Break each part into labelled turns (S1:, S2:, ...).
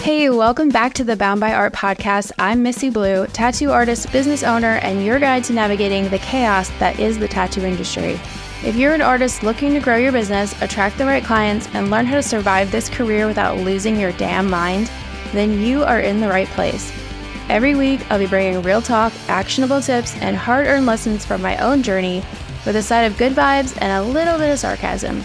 S1: Hey, welcome back to the Bound by Art podcast. I'm Missi Blue, tattoo artist, business owner, and your guide to navigating the chaos that is the tattoo industry. If you're an artist looking to grow your business, attract the right clients, and learn how to survive this career without losing your damn mind, then you are in the right place. Every week, I'll be bringing real talk, actionable tips, and hard-earned lessons from my own journey with a side of good vibes and a little bit of sarcasm.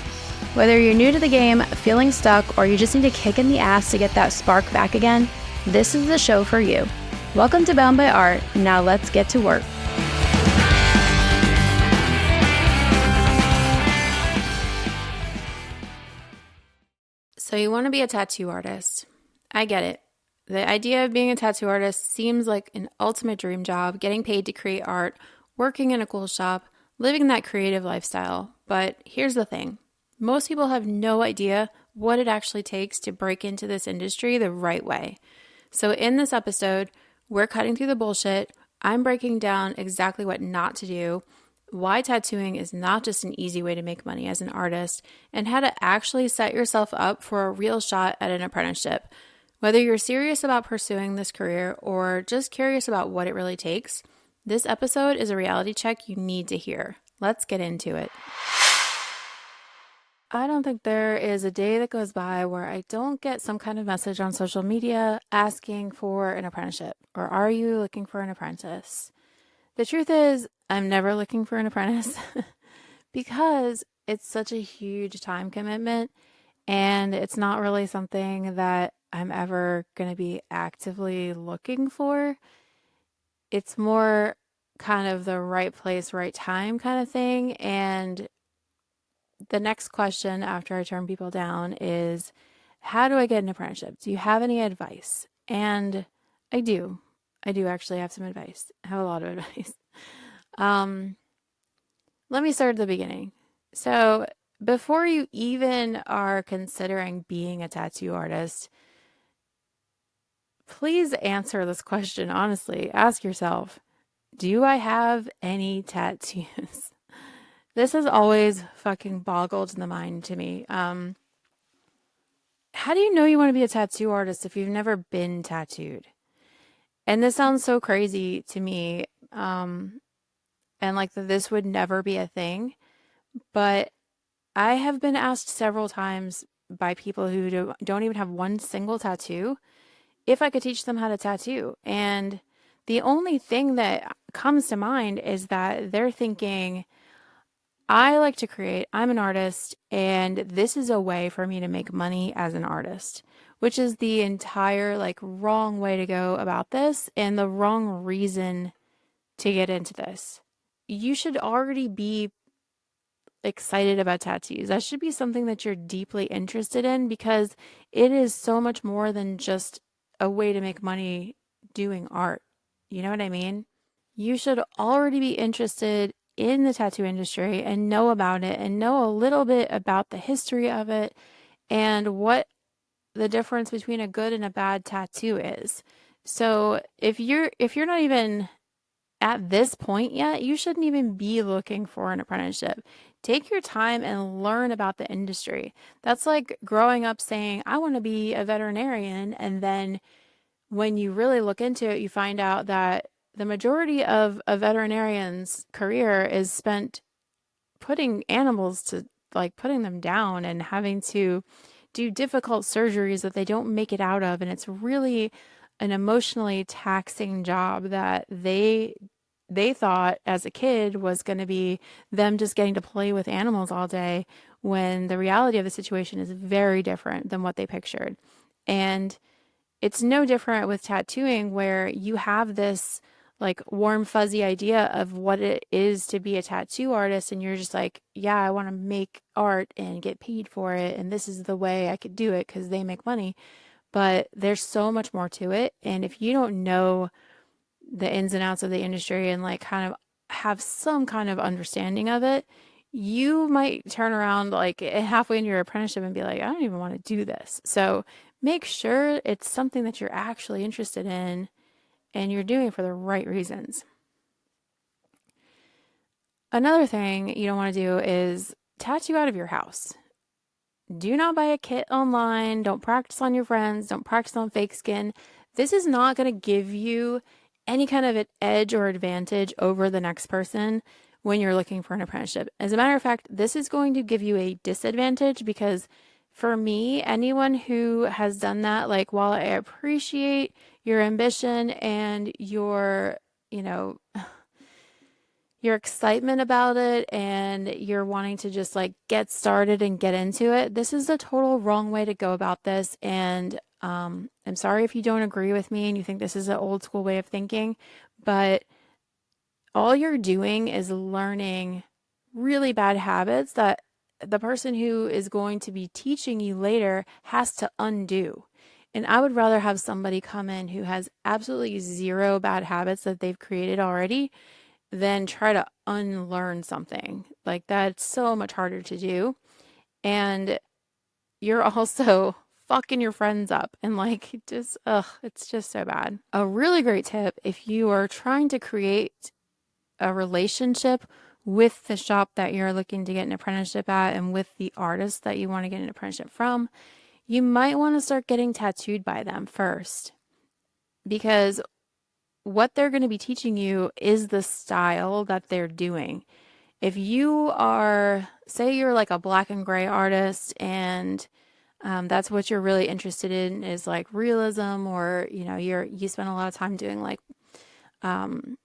S1: Whether you're new to the game, feeling stuck, or you just need a kick in the ass to get that spark back again, this is the show for you. Welcome to Bound by Art. Now let's get to work. So you want to be a tattoo artist. I get it. The idea of being a tattoo artist seems like an ultimate dream job, getting paid to create art, working in a cool shop, living that creative lifestyle. But here's the thing. Most people have no idea what it actually takes to break into this industry the right way. So in this episode, we're cutting through the bullshit. I'm breaking down exactly what not to do, why tattooing is not just an easy way to make money as an artist, and how to actually set yourself up for a real shot at an apprenticeship. Whether you're serious about pursuing this career or just curious about what it really takes, this episode is a reality check you need to hear. Let's get into it. I don't think there is a day that goes by where I don't get some kind of message on social media asking for an apprenticeship, or are you looking for an apprentice? The truth is, I'm never looking for an apprentice because it's such a huge time commitment and it's not really something that I'm ever going to be actively looking for. It's more kind of the right place, right time kind of thing. And the next question after I turn people down is, how do I get an apprenticeship? Do you have any advice? And I do. I do actually have some advice. I have a lot of advice. Let me start at the beginning. So before you even are considering being a tattoo artist, please answer this question honestly. Ask yourself, do I have any tattoos? This has always fucking boggled the mind to me. How do you know you want to be a tattoo artist if you've never been tattooed? And this sounds so crazy to me. And like this would never be a thing. But I have been asked several times by people who don't even have one single tattoo if I could teach them how to tattoo. And the only thing that comes to mind is that they're thinking, I like to create, I'm an artist, and this is a way for me to make money as an artist, which is the entire wrong way to go about this and the wrong reason to get into this. You should already be excited about tattoos. That should be something that you're deeply interested in because it is so much more than just a way to make money doing art. You know what I mean? You should already be interested in the tattoo industry and know about it and know a little bit about the history of it and what the difference between a good and a bad tattoo is. So if you're not even at this point yet, you shouldn't even be looking for an apprenticeship. Take your time and learn about the industry. That's like growing up saying, I want to be a veterinarian, and then when you really look into it, you find out that the majority of a veterinarian's career is spent putting animals to putting them down and having to do difficult surgeries that they don't make it out of. And it's really an emotionally taxing job that they thought as a kid was going to be them just getting to play with animals all day, when the reality of the situation is very different than what they pictured. And it's no different with tattooing, where you have this warm, fuzzy idea of what it is to be a tattoo artist. And you're just like, yeah, I want to make art and get paid for it. And this is the way I could do it because they make money. But there's so much more to it. And if you don't know the ins and outs of the industry and kind of have some kind of understanding of it, you might turn around halfway into your apprenticeship and be like, I don't even want to do this. So make sure it's something that you're actually interested in and you're doing it for the right reasons. Another thing you don't want to do is tattoo out of your house. do not buy a kit online. Don't practice on your friends. Don't practice on fake skin. This is not going to give you any kind of an edge or advantage over the next person when you're looking for an apprenticeship. As a matter of fact, this is going to give you a disadvantage because for me, anyone who has done that, like while I appreciate your ambition and you know, your excitement about it and you're wanting to just like get started and get into it, this is the total wrong way to go about this. And I'm sorry if you don't agree with me and you think this is an old school way of thinking, but all you're doing is learning really bad habits that the person who is going to be teaching you later has to undo. And I would rather have somebody come in who has absolutely zero bad habits that they've created already than try to unlearn something. Like that's so much harder to do. And you're also fucking your friends up and like just it's just so bad. A really great tip if you are trying to create a relationship with the shop that you're looking to get an apprenticeship at and with the artist that you want to get an apprenticeship from, you might want to start getting tattooed by them first because what they're going to be teaching you is the style that they're doing. If you are, say you're like a black and gray artist and that's what you're really interested in is like realism or, you spend a lot of time doing like, um,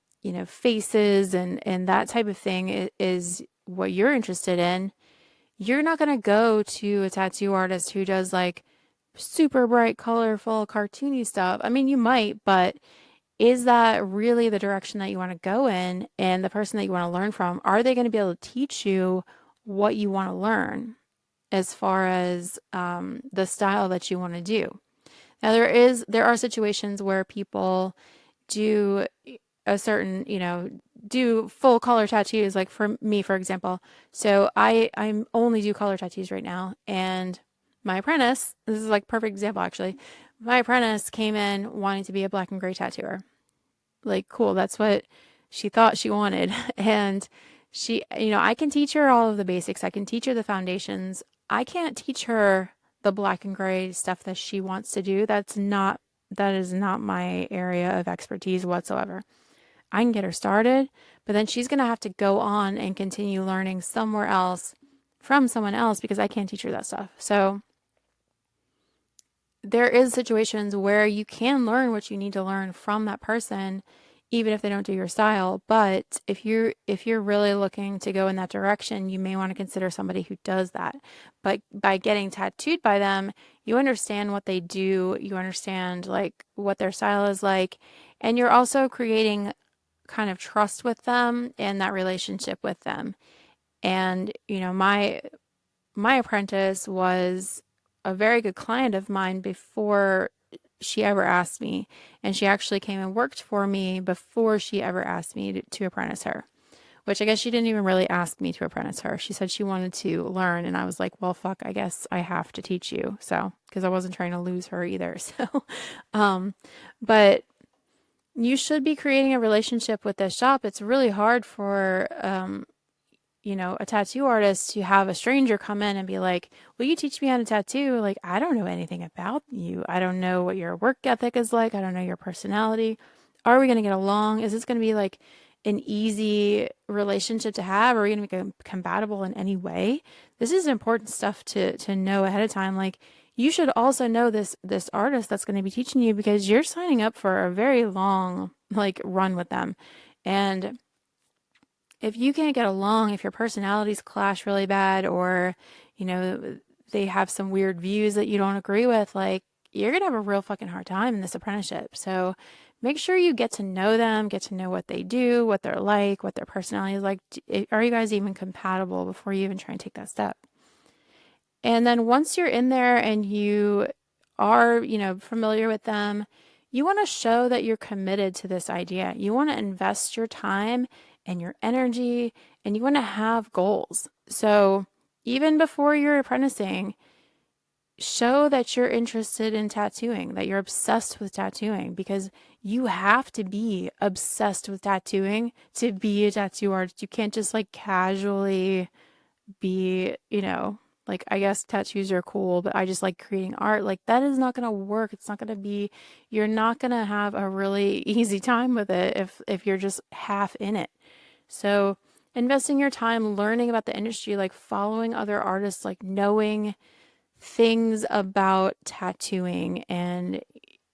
S1: faces and that type of thing is what you're interested in. You're not going to go to a tattoo artist who does like super bright, colorful, cartoony stuff. I mean, you might, but is that really the direction that you want to go in? And the person that you want to learn from, are they going to be able to teach you what you want to learn as far as the style that you want to do? Now, there are situations where people do a certain, do full color tattoos. Like for me, for example, so I'm only do color tattoos right now, and my apprentice, this is like perfect example actually. My apprentice came in wanting to be a black and gray tattooer. Like, cool, that's what she thought she wanted. And she, I can teach her all of the basics. I can teach her the foundations. I can't teach her the black and gray stuff that she wants to do. That is not my area of expertise whatsoever. I can get her started, but then she's going to have to go on and continue learning somewhere else from someone else because I can't teach her that stuff. So there is situations where you can learn what you need to learn from that person even if they don't do your style, but if you're really looking to go in that direction, you may want to consider somebody who does that. But by getting tattooed by them, you understand what they do, you understand like what their style is like, and you're also creating kind of trust with them and that relationship with them. And my apprentice was a very good client of mine before she ever asked me. And she actually came and worked for me before she ever asked me to apprentice her, which I guess she didn't even really ask me to apprentice her. She said she wanted to learn. And I was like, well, fuck, I guess I have to teach you. So, because I wasn't trying to lose her either. So, but you should be creating a relationship with this shop. It's really hard for, a tattoo artist to have a stranger come in and be like, will you teach me how to tattoo? Like, I don't know anything about you. I don't know what your work ethic is like. I don't know your personality. Are we going to get along? Is this going to be like an easy relationship to have? Are we going to be compatible in any way? This is important stuff to know ahead of time. Like, you should also know this artist that's going to be teaching you because you're signing up for a very long like run with them. And if you can't get along, if your personalities clash really bad, or, you know, they have some weird views that you don't agree with, like, you're going to have a real fucking hard time in this apprenticeship. So make sure you get to know them, get to know what they do, what they're like, what their personality is like. Are you guys even compatible before you even try and take that step? And then once you're in there and you are, familiar with them, you want to show that you're committed to this idea. You want to invest your time and your energy, and you want to have goals. So even before you're apprenticing, show that you're interested in tattooing, that you're obsessed with tattooing, because you have to be obsessed with tattooing to be a tattoo artist. You can't just like casually be, Like, I guess tattoos are cool, but I just like creating art. Like, that is not going to work. It's not going to be, you're not going to have a really easy time with it if you're just half in it. So, investing your time learning about the industry, like following other artists, like knowing things about tattooing and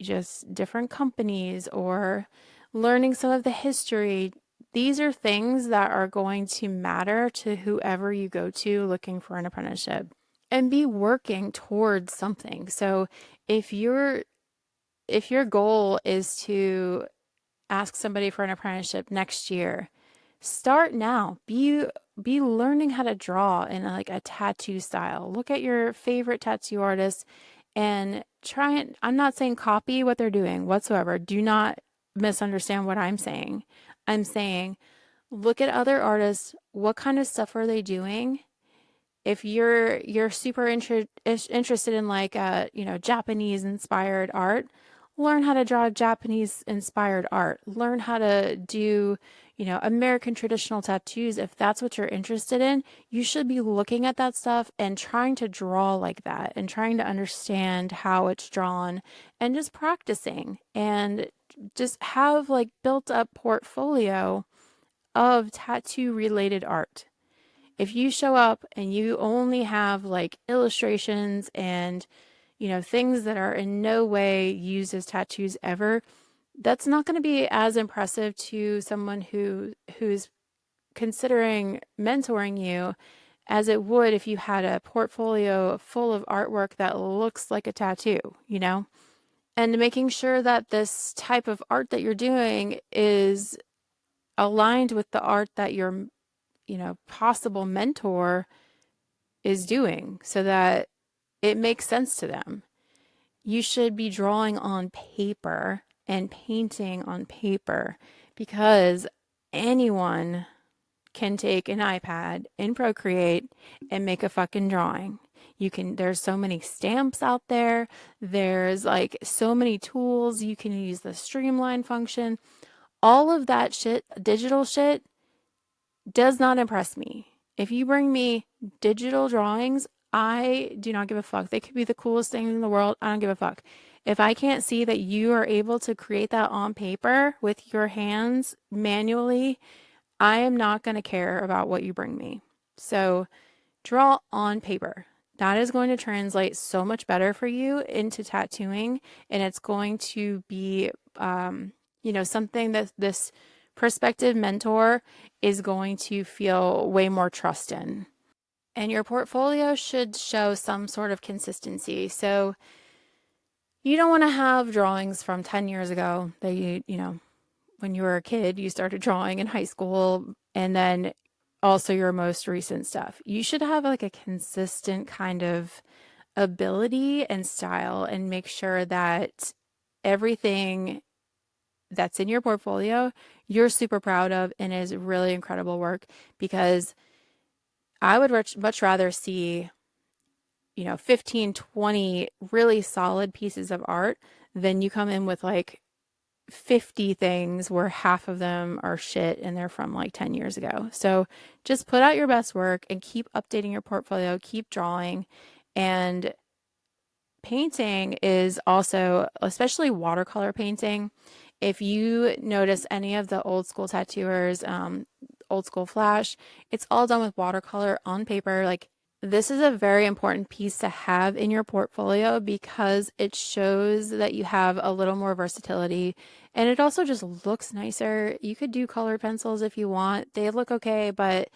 S1: just different companies or learning some of the history. These are things that are going to matter to whoever you go to looking for an apprenticeship and be working towards something. So if your if your goal is to ask somebody for an apprenticeship next year, start now. Be learning how to draw in like a tattoo style. Look at your favorite tattoo artists and try and I'm not saying copy what they're doing whatsoever. Do not misunderstand what I'm saying. I'm saying look at other artists. What kind of stuff are they doing? If you're super interested in like Japanese inspired art, learn how to draw Japanese inspired art. Learn how to do American traditional tattoos. If that's what you're interested in, you should be looking at that stuff and trying to draw like that and trying to understand how it's drawn and just practicing and just have like built up portfolio of tattoo related art. If you show up and you only have like illustrations and things that are in no way used as tattoos ever, that's not going to be as impressive to someone who's considering mentoring you as it would if you had a portfolio full of artwork that looks like a tattoo, you know? And making sure that this type of art that you're doing is aligned with the art that your, possible mentor is doing so that it makes sense to them. You should be drawing on paper and painting on paper because anyone can take an iPad and Procreate and make a fucking drawing. There's so many stamps out there. There's like so many tools. You can use the streamline function. All of that shit, digital shit, does not impress me. If you bring me digital drawings, I do not give a fuck. They could be the coolest thing in the world. I don't give a fuck. If I can't see that you are able to create that on paper with your hands manually, I am not going to care about what you bring me. So draw on paper. That is going to translate so much better for you into tattooing, and it's going to be, something that this prospective mentor is going to feel way more trust in. And your portfolio should show some sort of consistency. So you don't want to have drawings from 10 years ago that when you were a kid, you started drawing in high school, and then also your most recent stuff. You should have like a consistent kind of ability and style and make sure that everything that's in your portfolio you're super proud of and is really incredible work because I would much rather see 15, 20 really solid pieces of art than you come in with like 50 things where half of them are shit and they're from like 10 years ago. So just put out your best work and keep updating your portfolio, keep drawing. And painting is also, especially watercolor painting. If you notice any of the old school tattooers, old school flash, it's all done with watercolor on paper. Like this is a very important piece to have in your portfolio because it shows that you have a little more versatility and it also just looks nicer. You could do colored pencils if you want. They look okay, but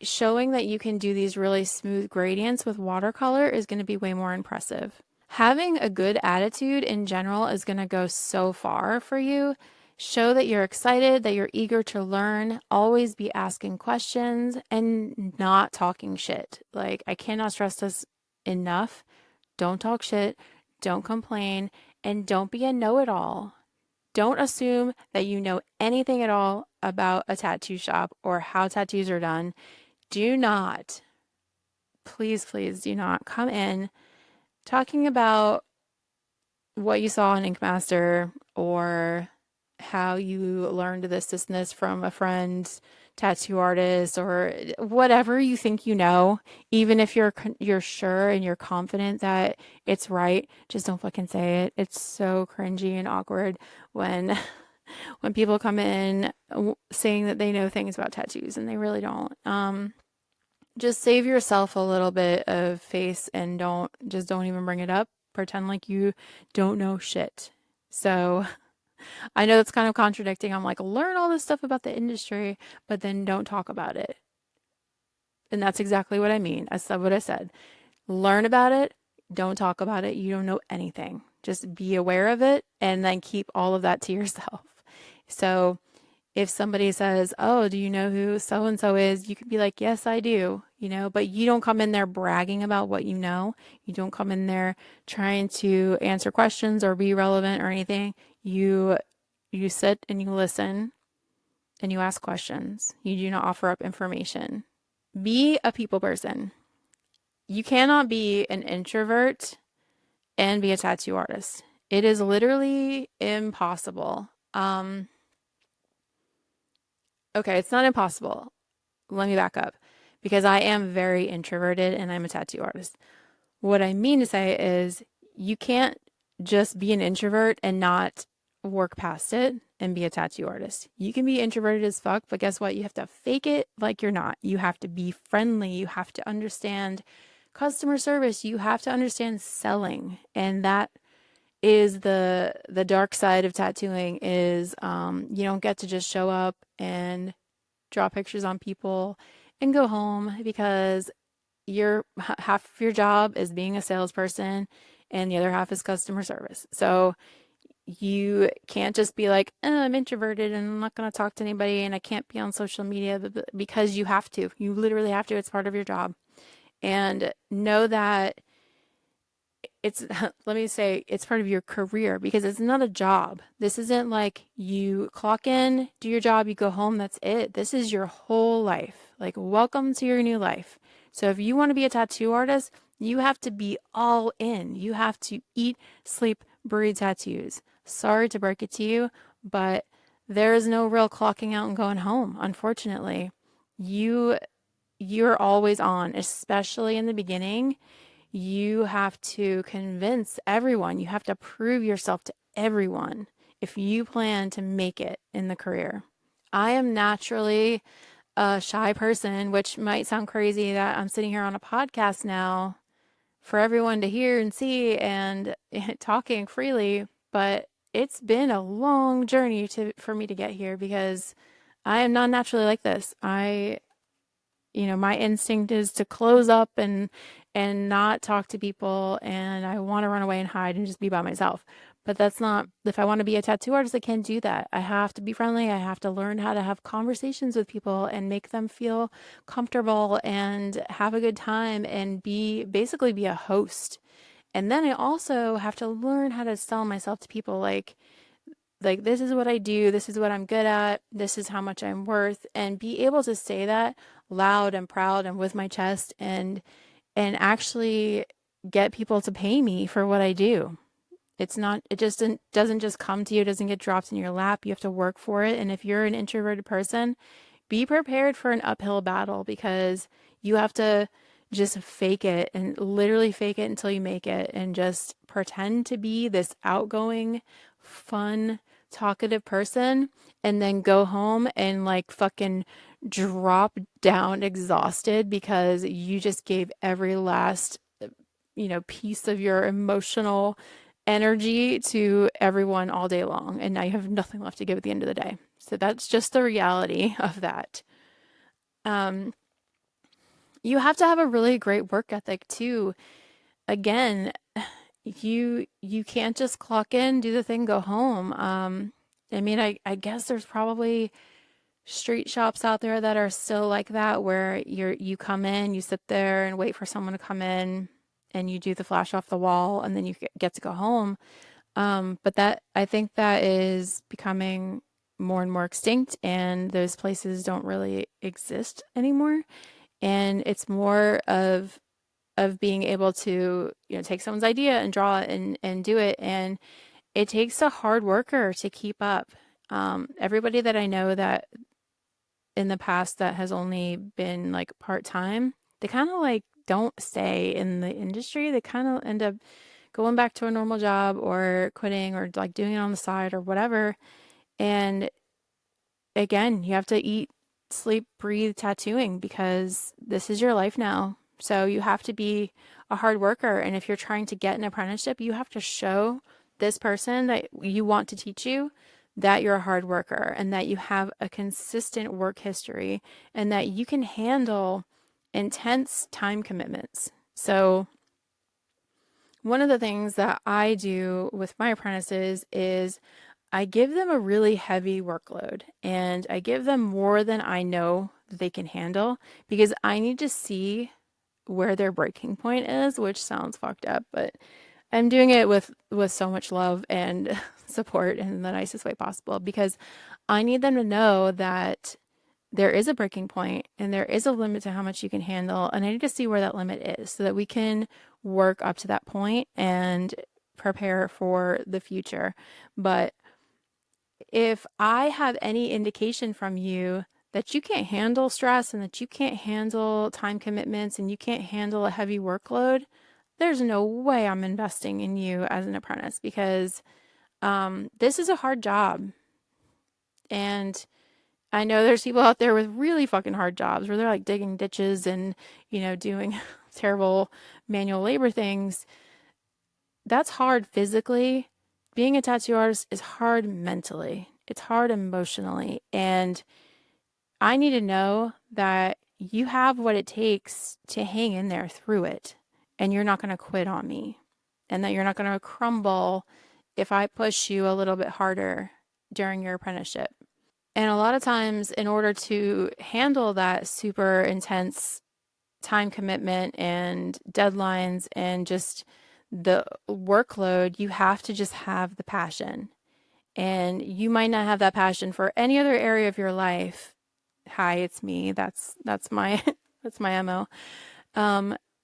S1: showing that you can do these really smooth gradients with watercolor is going to be way more impressive. Having a good attitude in general is going to go so far for you. Show that you're excited, that you're eager to learn, always be asking questions and not talking shit. Like, I cannot stress this enough. Don't talk shit, don't complain, and don't be a know it all. Don't assume that you know anything at all about a tattoo shop or how tattoos are done. Do not, please, please do not come in talking about what you saw on Ink Master or how you learned this and this from a friend tattoo artist or whatever you think you know, even if you're sure and you're confident that it's right, just don't fucking say it. It's so cringy and awkward when when people come in saying that they know things about tattoos and they really don't. Just save yourself a little bit of face and don't even bring it up. Pretend like you don't know shit. So I know it's kind of contradicting. I'm like, learn all this stuff about the industry, but then don't talk about it. And that's exactly what I mean. I said what I said. Learn about it, don't talk about it. You don't know anything. Just be aware of it and then keep all of that to yourself. So if somebody says, "Oh, do you know who so and so is?" You could be like, "Yes, I do," but you don't come in there bragging about what you know. You don't come in there trying to answer questions or be relevant or anything. You sit and you listen and you ask questions. You do not offer up information. Be a people person. You cannot be an introvert and be a tattoo artist. It is literally impossible. Okay, it's not impossible. Let me back up because I am very introverted and I'm a tattoo artist. What I mean to say is you can't just be an introvert and not work past it and be a tattoo artist. You can be introverted as fuck, but guess what? You have to fake it like you're not. You have to be friendly. You have to understand customer service. You have to understand selling. And that is the dark side of tattooing is you don't get to just show up and draw pictures on people and go home because your half of your job is being a salesperson and the other half is customer service. So you can't just be like, I'm introverted and I'm not going to talk to anybody and I can't be on social media because you have to. You literally have to. It's part of your job. And know that it's, let me say, it's part of your career because it's not a job. This isn't like you clock in, do your job, you go home, that's it. This is your whole life. Like, welcome to your new life. So if you want to be a tattoo artist, you have to be all in. You have to eat, sleep, breathe tattoos. Sorry to break it to you, but there is no real clocking out and going home, unfortunately. You you're always on, especially in the beginning. You have to convince everyone. You have to prove yourself to everyone if you plan to make it in the career. I am naturally a shy person, which might sound crazy that I'm sitting here on a podcast now for everyone to hear and see and talking freely, but it's been a long journey for me to get here because I am not naturally like this. My instinct is to close up and not talk to people and I want to run away and hide and just be by myself. But that's not, if I want to be a tattoo artist, I can't do that. I have to be friendly. I have to learn how to have conversations with people and make them feel comfortable and have a good time and basically be a host. And then I also have to learn how to sell myself to people like this is what I do, this is what I'm good at, this is how much I'm worth, and be able to say that loud and proud and with my chest and actually get people to pay me for what I do. It's not, it just doesn't just come to you, it doesn't get dropped in your lap. You have to work for it. And if you're an introverted person, be prepared for an uphill battle because you have to just fake it and literally fake it until you make it and just pretend to be this outgoing, fun, talkative person and then go home and like fucking drop down exhausted because you just gave every last, piece of your emotional energy to everyone all day long. And now you have nothing left to give at the end of the day. So that's just the reality of that. Um, you have to have a really great work ethic too. Again, you can't just clock in, do the thing, go home. I mean, I guess there's probably street shops out there that are still like that where you come in, you sit there and wait for someone to come in and you do the flash off the wall and then you get to go home. But that I think that is becoming more and more extinct and those places don't really exist anymore. And it's more of being able to, take someone's idea and draw it and do it. And it takes a hard worker to keep up. Everybody that I know in the past that has only been like part-time, they kind of like don't stay in the industry. They kind of end up going back to a normal job or quitting or like doing it on the side or whatever. And again, you have to eat, sleep, breathe tattooing because this is your life now. So you have to be a hard worker. And if you're trying to get an apprenticeship, you have to show this person that you want to teach you that you're a hard worker and that you have a consistent work history and that you can handle intense time commitments. So one of the things that I do with my apprentices is I give them a really heavy workload and I give them more than I know that they can handle because I need to see where their breaking point is, which sounds fucked up, but I'm doing it with so much love and support in the nicest way possible because I need them to know that there is a breaking point and there is a limit to how much you can handle. And I need to see where that limit is so that we can work up to that point and prepare for the future. But if I have any indication from you that you can't handle stress and that you can't handle time commitments and you can't handle a heavy workload, there's no way I'm investing in you as an apprentice because this is a hard job. And I know there's people out there with really fucking hard jobs where they're like digging ditches and, doing terrible manual labor things. That's hard physically. Being a tattoo artist is hard mentally. It's hard emotionally. And I need to know that you have what it takes to hang in there through it. And you're not going to quit on me. And that you're not going to crumble if I push you a little bit harder during your apprenticeship. And a lot of times, in order to handle that super intense time commitment and deadlines and just the workload, you have to just have the passion. And you might not have that passion for any other area of your life. Hi, it's me. That's my that's my MO.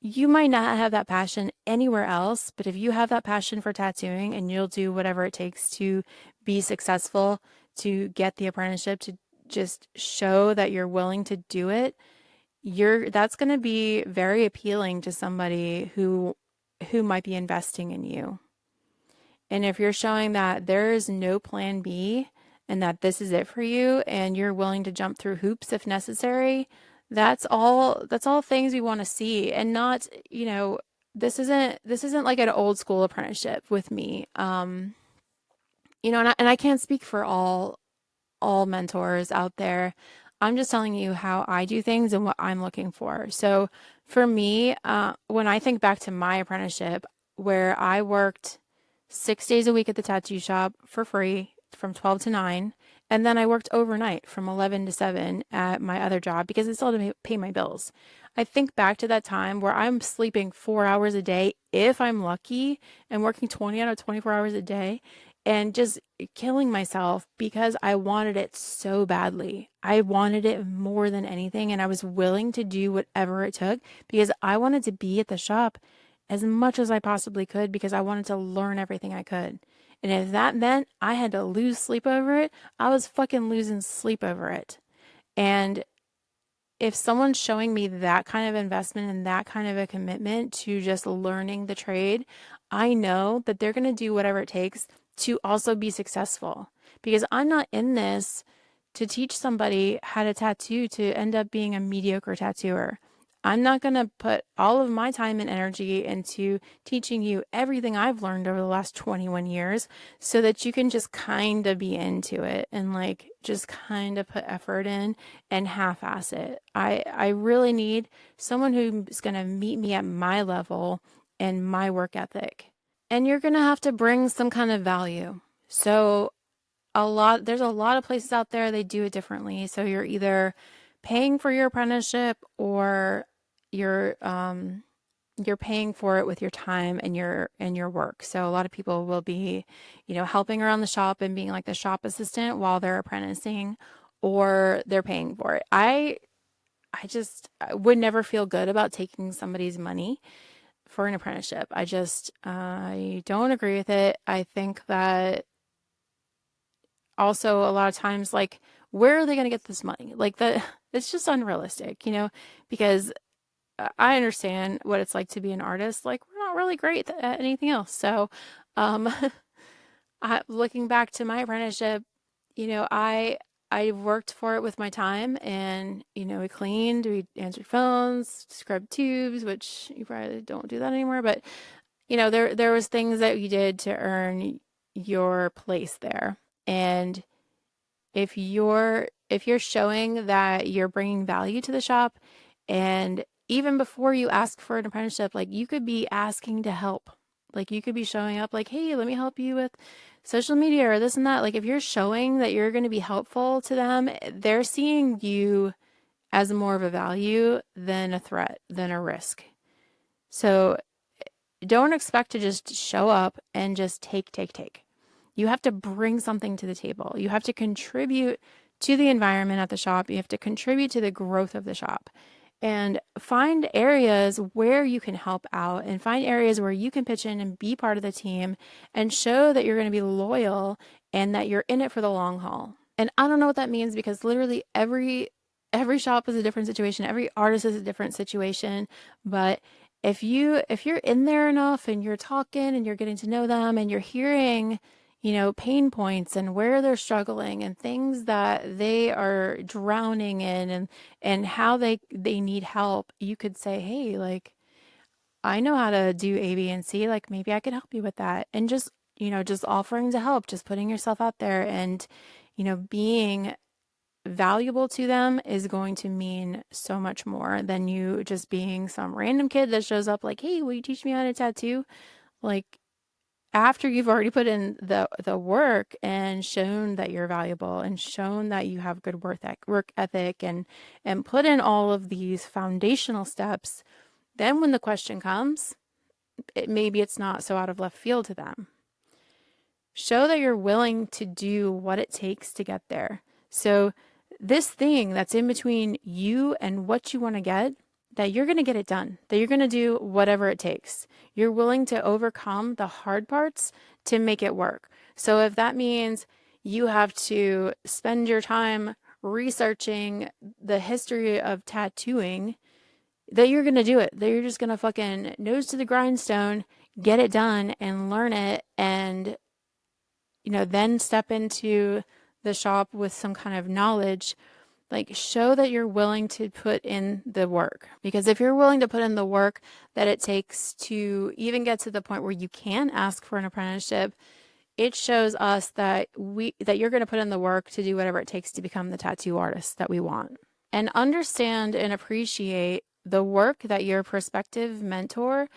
S1: You might not have that passion anywhere else, but if you have that passion for tattooing and you'll do whatever it takes to be successful, to get the apprenticeship, to just show that you're willing to do it, that's going to be very appealing to somebody who might be investing in you. And if you're showing that there is no plan B and that this is it for you and you're willing to jump through hoops if necessary, that's all things we want to see and not, this isn't like an old school apprenticeship with me. And I can't speak for all mentors out there. I'm just telling you how I do things and what I'm looking for. So for me, when I think back to my apprenticeship, where I worked 6 days a week at the tattoo shop for free from 12 to 9, and then I worked overnight from 11 to 7 at my other job because it still had to pay my bills. I think back to that time where I'm sleeping 4 hours a day, if I'm lucky, and working 20 out of 24 hours a day and just killing myself because I wanted it so badly. I wanted it more than anything, and I was willing to do whatever it took because I wanted to be at the shop as much as I possibly could because I wanted to learn everything I could. And if that meant I had to lose sleep over it, I was fucking losing sleep over it. And if someone's showing me that kind of investment and that kind of a commitment to just learning the trade, I know that they're going to do whatever it takes to also be successful because I'm not in this to teach somebody how to tattoo to end up being a mediocre tattooer. I'm not going to put all of my time and energy into teaching you everything I've learned over the last 21 years so that you can just kind of be into it and like just kind of put effort in and half-ass it. I really need someone who's going to meet me at my level and my work ethic. And you're going to have to bring some kind of value. So there's a lot of places out there they do it differently. So you're either paying for your apprenticeship or you're you're paying for it with your time and your work. So a lot of people will be, helping around the shop and being like the shop assistant while they're apprenticing, or they're paying for it. I would never feel good about taking somebody's money for an apprenticeship. I don't agree with it. I think that also a lot of times like where are they going to get this money? Like it's just unrealistic, because I understand what it's like to be an artist. Like we're not really great at anything else. So, um, looking back to my apprenticeship, I worked for it with my time, and we cleaned, we answered phones, scrubbed tubes, which you probably don't do that anymore, but there was things that you did to earn your place there. And if you're showing that you're bringing value to the shop, and even before you ask for an apprenticeship, like you could be asking to help. Like you could be showing up like, hey, let me help you with social media or this and that. Like if you're showing that you're going to be helpful to them, they're seeing you as more of a value than a threat, than a risk. So don't expect to just show up and just take. You have to bring something to the table. You have to contribute to the environment at the shop. You have to contribute to the growth of the shop, and find areas where you can help out, and find areas where you can pitch in and be part of the team and show that you're going to be loyal and that you're in it for the long haul. And I don't know what that means, because literally every shop is a different situation. Every artist is a different situation, but if you're in there enough and you're talking and you're getting to know them and you're hearing pain points and where they're struggling and things that they are drowning in, and how they need help, you could say, hey, like, I know how to do A, B, and C. Like, maybe I could help you with that. And just offering to help, just putting yourself out there, and, being valuable to them is going to mean so much more than you just being some random kid that shows up like, hey, will you teach me how to tattoo? Like, after you've already put in the work and shown that you're valuable and shown that you have good work ethic, and put in all of these foundational steps, then when the question comes, maybe it's not so out of left field to them. Show that you're willing to do what it takes to get there. So this thing that's in between you and what you want to get, that you're going to get it done, that you're going to do whatever it takes. You're willing to overcome the hard parts to make it work. So if that means you have to spend your time researching the history of tattooing, that you're going to do it, that you're just going to fucking nose to the grindstone, get it done and learn it, and then step into the shop with some kind of knowledge. Like, show that you're willing to put in the work, because if you're willing to put in the work that it takes to even get to the point where you can ask for an apprenticeship, it shows us that you're going to put in the work to do whatever it takes to become the tattoo artist that we want. And understand and appreciate the work that your prospective mentor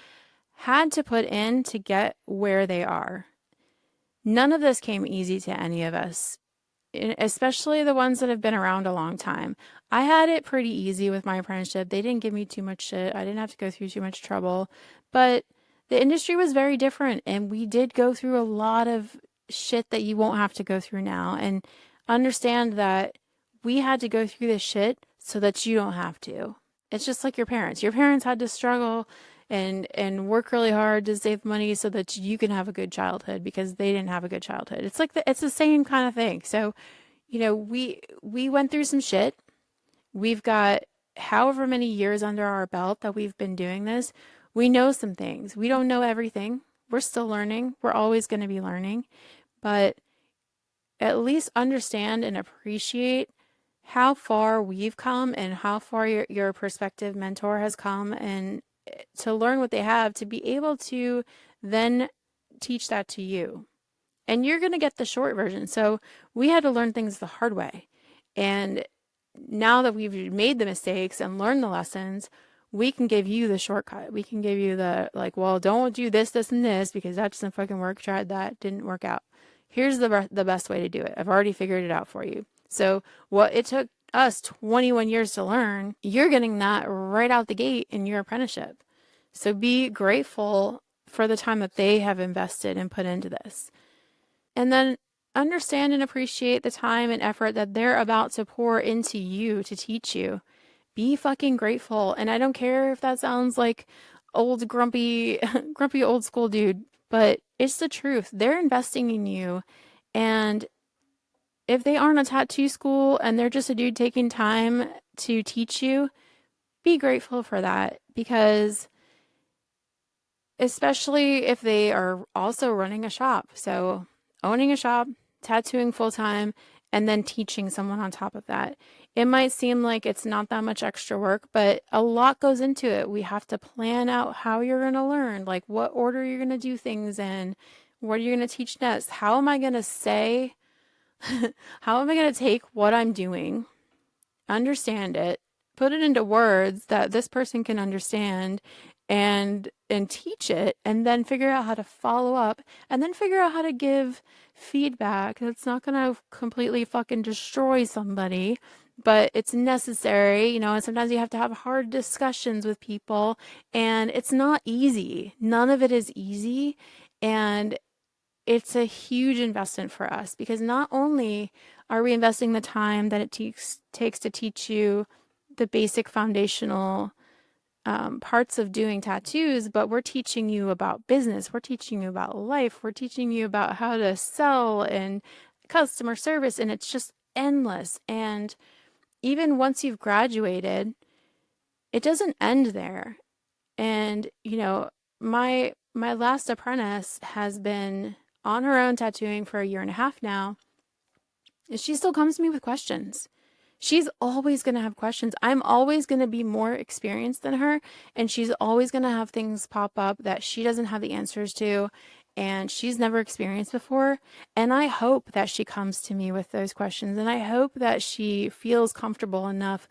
S1: had to put in to get where they are. None of this came easy to any of us, especially the ones that have been around a long time. I had it pretty easy with my apprenticeship. They didn't give me too much shit. I didn't have to go through too much trouble. But the industry was very different, and we did go through a lot of shit that you won't have to go through now. And understand that we had to go through this shit so that you don't have to. It's just like your parents. Your parents had to struggle and work really hard to save money so that you can have a good childhood, because they didn't have a good childhood. It's like it's the same kind of thing. So, we went through some shit. We've got however many years under our belt that we've been doing this. We know some things. We don't know everything. We're still learning. We're always going to be learning, but at least understand and appreciate how far we've come and how far your prospective mentor has come, and to learn what they have, to be able to then teach that to you. And you're going to get the short version. So we had to learn things the hard way. And now that we've made the mistakes and learned the lessons, we can give you the shortcut. We can give you the, like, well, don't do this, this, and this, because that doesn't fucking work. Tried that, didn't work out. Here's the best way to do it. I've already figured it out for you. So what it took us 21 years to learn, you're getting that right out the gate in your apprenticeship. So be grateful for the time that they have invested and put into this. And then understand and appreciate the time and effort that they're about to pour into you to teach you. Be fucking grateful. And I don't care if that sounds like old grumpy grumpy old school dude, but it's the truth. They're investing in you, and if they aren't a tattoo school and they're just a dude taking time to teach you, be grateful for that, because especially if they are also running a shop. So, owning a shop, tattooing full time, and then teaching someone on top of that. It might seem like it's not that much extra work, but a lot goes into it. We have to plan out how you're going to learn, like what order you're going to do things in, what are you going to teach next? How am I going to say, how am I going to take what I'm doing, understand it, put it into words that this person can understand, and teach it, and then figure out how to follow up, and then figure out how to give feedback that's not going to completely fucking destroy somebody, but it's necessary, and sometimes you have to have hard discussions with people, and it's not easy. None of it is easy, and it's a huge investment for us, because not only are we investing the time that it takes to teach you the basic foundational parts of doing tattoos, but we're teaching you about business, we're teaching you about life, we're teaching you about how to sell and customer service, and it's just endless. And even once you've graduated, it doesn't end there. And my last apprentice has been on her own tattooing for a year and a half now, and she still comes to me with questions. She's always going to have questions. I'm always going to be more experienced than her, and she's always going to have things pop up that she doesn't have the answers to, and she's never experienced before. And I hope that she comes to me with those questions, and I hope that she feels comfortable enough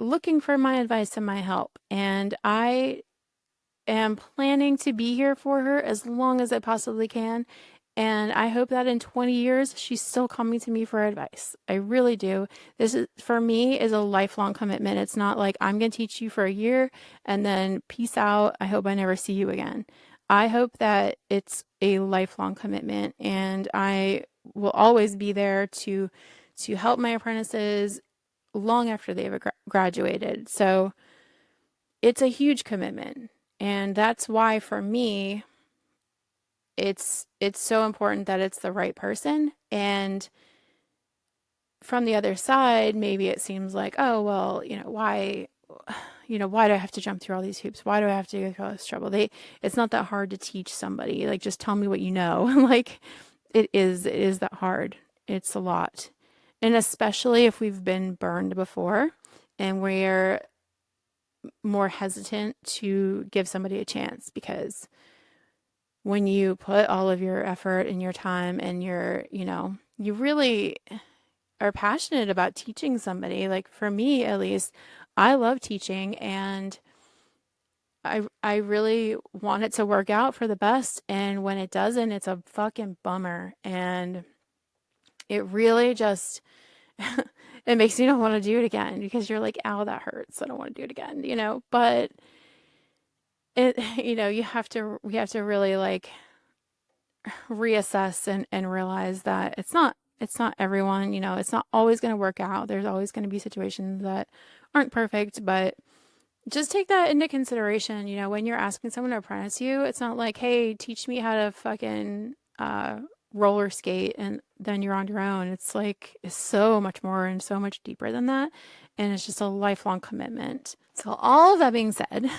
S1: looking for my advice and my help. And I am planning to be here for her as long as I possibly can. And I hope that in 20 years, she's still coming to me for advice. I really do. This is, for me, is a lifelong commitment. It's not like I'm going to teach you for a year and then peace out. I hope I never see you again. I hope that it's a lifelong commitment, and I will always be there to help my apprentices long after they've graduated. So it's a huge commitment. And that's why for me, it's so important that it's the right person. And from the other side, maybe it seems like, oh, well, why do I have to jump through all these hoops? Why do I have to go through all this trouble? It's not that hard to teach somebody. Like, just tell me what you know. Like, it is that hard. It's a lot. And especially if we've been burned before and we're more hesitant to give somebody a chance, because when you put all of your effort and your time and you really are passionate about teaching somebody. Like, for me, at least, I love teaching, and I really want it to work out for the best. And when it doesn't, it's a fucking bummer. And it really just, it makes you not want to do it again, because you're like, ow, that hurts. I don't want to do it again. But we have to really like reassess and realize that it's not everyone, it's not always going to work out. There's always going to be situations that aren't perfect, but just take that into consideration. When you're asking someone to apprentice you, it's not like, hey, teach me how to fucking roller skate and then you're on your own. It's like, it's so much more and so much deeper than that, and it's just a lifelong commitment. So all of that being said,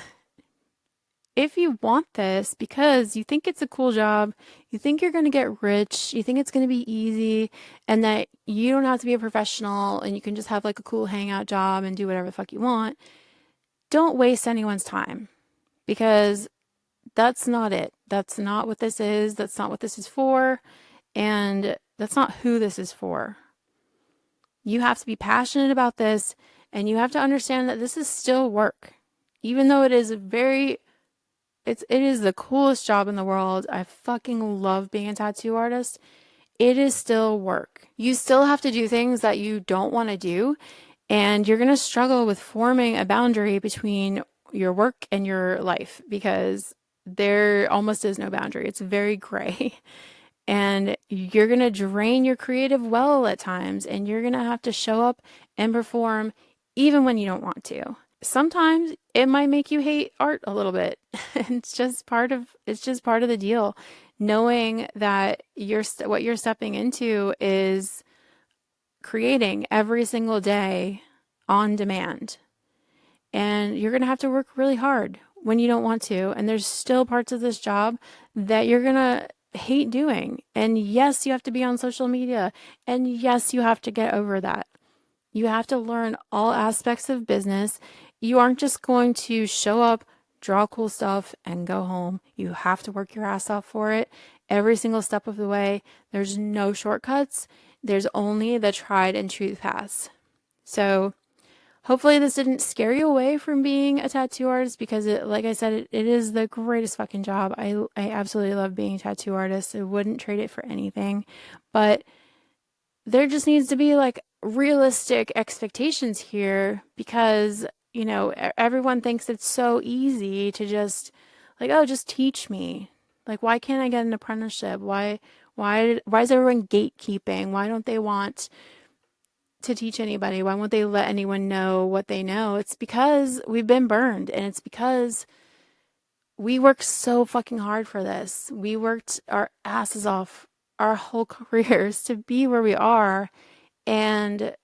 S1: if you want this because you think it's a cool job, you think you're going to get rich, you think it's going to be easy, and that you don't have to be a professional and you can just have like a cool hangout job and do whatever the fuck you want, don't waste anyone's time, because that's not it. That's not what this is. That's not what this is for. And that's not who this is for. You have to be passionate about this, and you have to understand that this is still work. Even though it is it is the coolest job in the world. I fucking love being a tattoo artist. It is still work. You still have to do things that you don't want to do, and you're going to struggle with forming a boundary between your work and your life, because there almost is no boundary. It's very gray. And you're going to drain your creative well at times, and you're going to have to show up and perform even when you don't want to. Sometimes it might make you hate art a little bit. It's just part of the deal. Knowing that what you're stepping into is creating every single day on demand. And you're going to have to work really hard when you don't want to. And there's still parts of this job that you're going to hate doing. And yes, you have to be on social media. And yes, you have to get over that. You have to learn all aspects of business. You aren't just going to show up, draw cool stuff, and go home. You have to work your ass off for it every single step of the way. There's no shortcuts. There's only the tried and true paths. So hopefully this didn't scare you away from being a tattoo artist, because like I said, it is the greatest fucking job. I absolutely love being a tattoo artist. I wouldn't trade it for anything. But there just needs to be like realistic expectations here, because, you know, everyone thinks it's so easy to just like, oh, just teach me. Like, why can't I get an apprenticeship? Why is everyone gatekeeping? Why don't they want to teach anybody? Why won't they let anyone know what they know? It's because we've been burned, and it's because we worked so fucking hard for this. We worked our asses off our whole careers to be where we are, and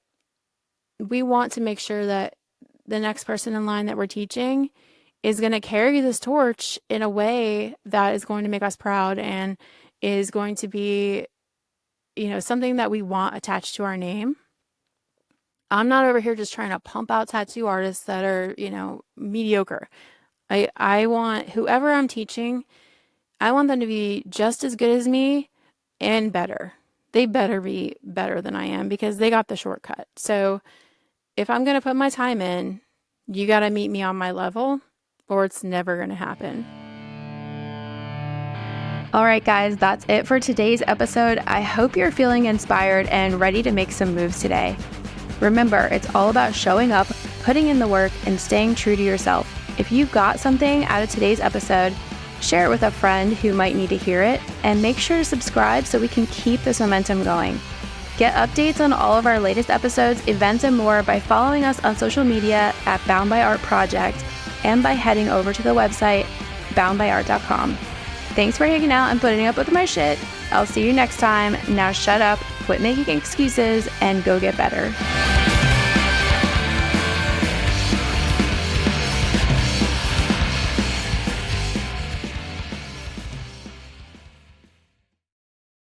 S1: we want to make sure that the next person in line that we're teaching is going to carry this torch in a way that is going to make us proud and is going to be, you know, something that we want attached to our name. I'm not over here just trying to pump out tattoo artists that are, you know, mediocre. I want whoever I'm teaching, I want them to be just as good as me and better. They better be better than I am, because they got the shortcut. So if I'm going to put my time in, you got to meet me on my level, or it's never going to happen. All right, guys, that's it for today's episode. I hope you're feeling inspired and ready to make some moves today. Remember, it's all about showing up, putting in the work, and staying true to yourself. If you got something out of today's episode, share it with a friend who might need to hear it, and make sure to subscribe so we can keep this momentum going. Get updates on all of our latest episodes, events, and more by following us on social media at Bound by Art Project, and by heading over to the website boundbyart.com. Thanks for hanging out and putting up with my shit. I'll see you next time. Now shut up, quit making excuses, and go get better.